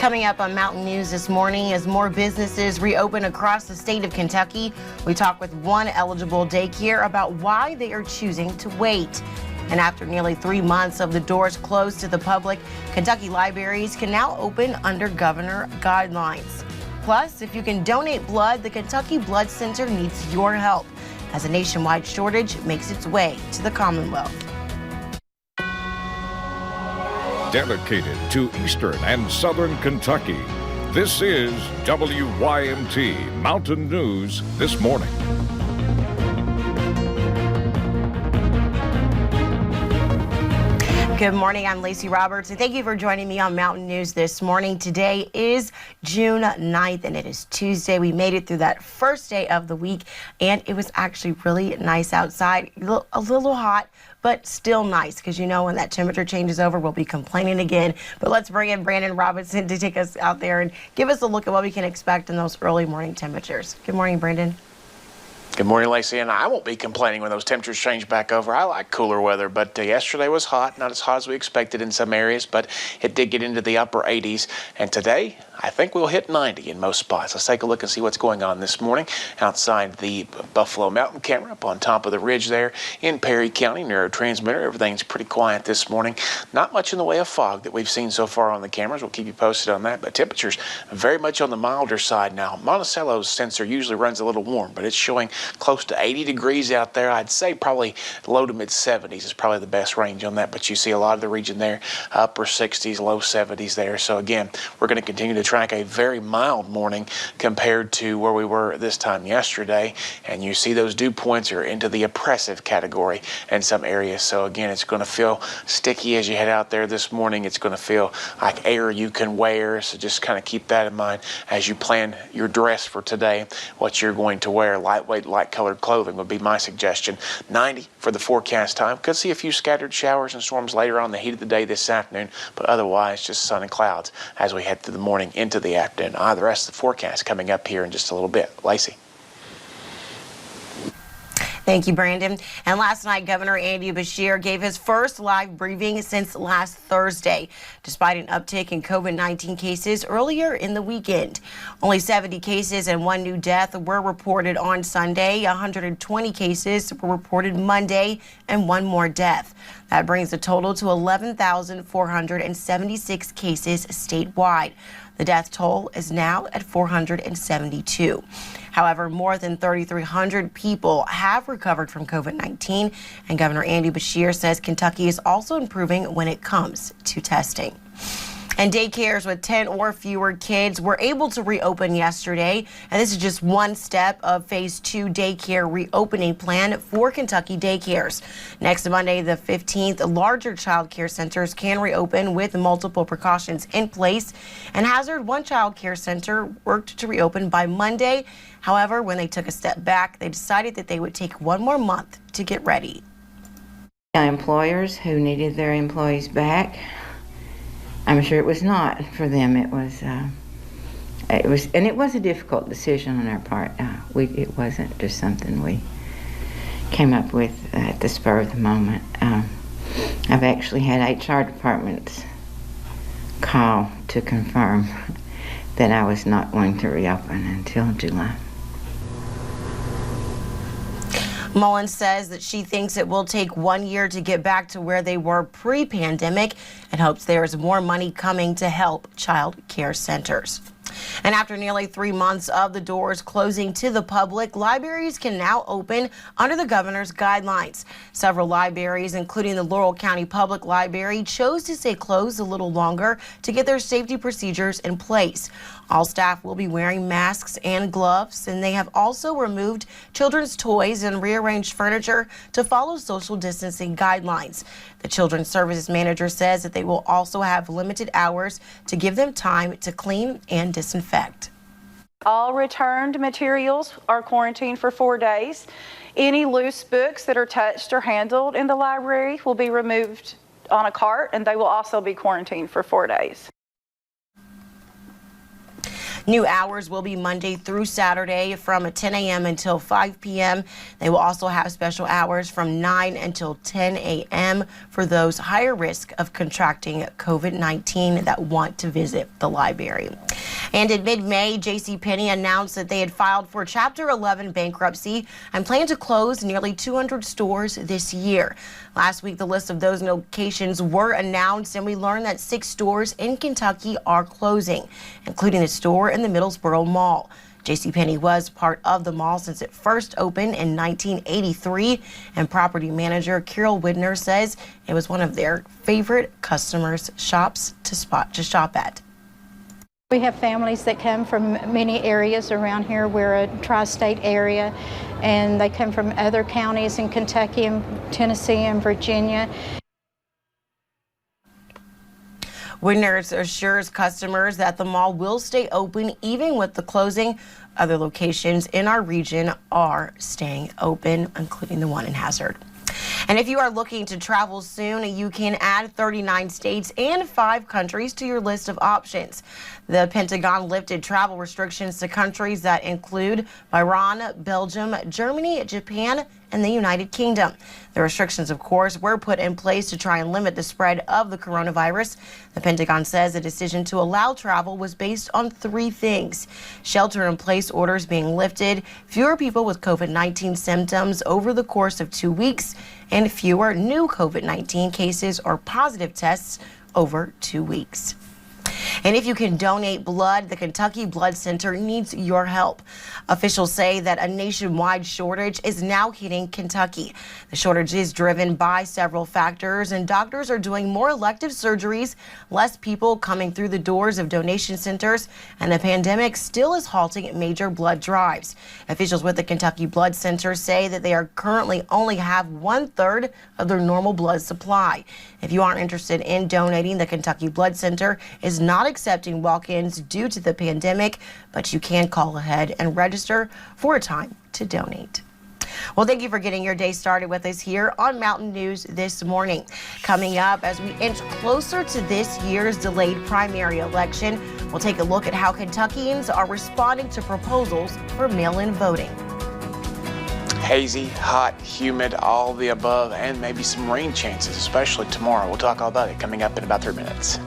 Coming up on Mountain News this morning, as more businesses reopen across the state of Kentucky, we talk with one eligible daycare about why they are choosing to wait. And after nearly 3 months of the doors closed to the public, Kentucky libraries can now open under governor guidelines. Plus, if you can donate blood, the Kentucky Blood Center needs your help as a nationwide shortage makes its way to the Commonwealth. Dedicated to Eastern and Southern Kentucky, this is WYMT Mountain News This Morning. Good morning, I'm Lacey Roberts, and thank you for joining me on Mountain News this morning. Today is June 9th, and it is Tuesday. We made it through that first day of the week, and it was actually really nice outside. A little hot, but still nice, because you know when that temperature changes over, we'll be complaining again. But let's bring in Brandon Robinson to take us out there and give us a look at what we can expect in those early morning temperatures. Good morning, Brandon. Good morning, Lacey, and I won't be complaining when those temperatures change back over. I like cooler weather, but yesterday was hot, not as hot as we expected in some areas, but it did get into the upper 80s, and today I think we'll hit 90 in most spots. Let's take a look and see what's going on this morning outside the Buffalo Mountain camera up on top of the ridge there in Perry County, neurotransmitter. Everything's pretty quiet this morning. Not much in the way of fog that we've seen so far on the cameras. We'll keep you posted on that, but temperatures very much on the milder side now. Monticello's sensor usually runs a little warm, but it's showing close to 80 degrees out there. I'd say probably low to mid 70s is probably the best range on that, but you see a lot of the region there, upper 60s, low 70s there. So again, we're going to continue to track a very mild morning compared to where we were this time yesterday, and you see those dew points are into the oppressive category in some areas. So again, it's going to feel sticky as you head out there this morning. It's going to feel like air you can wear, so just kind of keep that in mind as you plan your dress for today, what you're going to wear. Lightweight, light colored clothing would be my suggestion. 90 for the forecast time. Could see a few scattered showers and storms later on in the heat of the day this afternoon, but otherwise just sun and clouds as we head through the morning into the afternoon. The rest of the forecast coming up here in just a little bit. Lacey. Thank you, Brandon. And last night, Governor Andy Beshear gave his first live briefing since last Thursday, despite an uptick in COVID-19 cases earlier in the weekend. Only 70 cases and one new death were reported on Sunday. 120 cases were reported Monday and one more death. That brings the total to 11,476 cases statewide. The death toll is now at 472. However, more than 3,300 people have recovered from COVID-19, and Governor Andy Beshear says Kentucky is also improving when it comes to testing. And daycares with 10 or fewer kids were able to reopen yesterday, and this is just one step of Phase 2 daycare reopening plan for Kentucky daycares. Next Monday, the 15th, larger child care centers can reopen with multiple precautions in place, and Hazard One Child Care Center worked to reopen by Monday. However, when they took a step back, they decided that they would take one more month to get ready. Employers who needed their employees back, I'm sure it was not for them. It was a difficult decision on our part. It wasn't just something we came up with at the spur of the moment. I've actually had HR departments call to confirm that I was not going to reopen until July. Mullins says that she thinks it will take 1 year to get back to where they were pre-pandemic and hopes there is more money coming to help child care centers. And after nearly 3 months of the doors closing to the public, libraries can now open under the governor's guidelines. Several libraries, including the Laurel County Public Library, chose to stay closed a little longer to get their safety procedures in place. All staff will be wearing masks and gloves, and they have also removed children's toys and rearranged furniture to follow social distancing guidelines. The Children's Services Manager says that they will also have limited hours to give them time to clean and disinfect. All returned materials are quarantined for 4 days. Any loose books that are touched or handled in the library will be removed on a cart, and they will also be quarantined for 4 days. New hours will be Monday through Saturday from 10 a.m. until 5 p.m. They will also have special hours from 9 until 10 a.m. for those higher risk of contracting COVID-19 that want to visit the library. And in mid-May, Penney announced that they had filed for Chapter 11 bankruptcy and plan to close nearly 200 stores this year. Last week, the list of those locations were announced, and we learned that 6 stores in Kentucky are closing, including the store in the Middlesboro Mall. Penney was part of the mall since it first opened in 1983, and property manager Carol Widner says it was one of their favorite customers' shops to shop at. We have families that come from many areas around here. We're a tri-state area, and they come from other counties in Kentucky and Tennessee and Virginia. Widner assures customers that the mall will stay open even with the closing. Other locations in our region are staying open, including the one in Hazard. And if you are looking to travel soon, you can add 39 states and 5 countries to your list of options. The Pentagon lifted travel restrictions to countries that include Iran, Belgium, Germany, Japan, and the United Kingdom. The restrictions, of course, were put in place to try and limit the spread of the coronavirus. The Pentagon says the decision to allow travel was based on 3 things: shelter-in-place orders being lifted, fewer people with COVID-19 symptoms over the course of 2 weeks, and fewer new COVID-19 cases or positive tests over 2 weeks. And if you can donate blood, the Kentucky Blood Center needs your help. Officials say that a nationwide shortage is now hitting Kentucky. The shortage is driven by several factors, and doctors are doing more elective surgeries, less people coming through the doors of donation centers, and the pandemic still is halting major blood drives. Officials with the Kentucky Blood Center say that they are currently only have 1/3 of their normal blood supply. If you aren't interested in donating, the Kentucky Blood Center is not accepting walk-ins due to the pandemic, but you can call ahead and register for a time to donate. Well, thank you for getting your day started with us here on Mountain News this morning. Coming up, as we inch closer to this year's delayed primary election, we'll take a look at how Kentuckians are responding to proposals for mail-in voting. Hazy, hot, humid, all the above, and maybe some rain chances, especially tomorrow. We'll talk all about it coming up in about 3 minutes.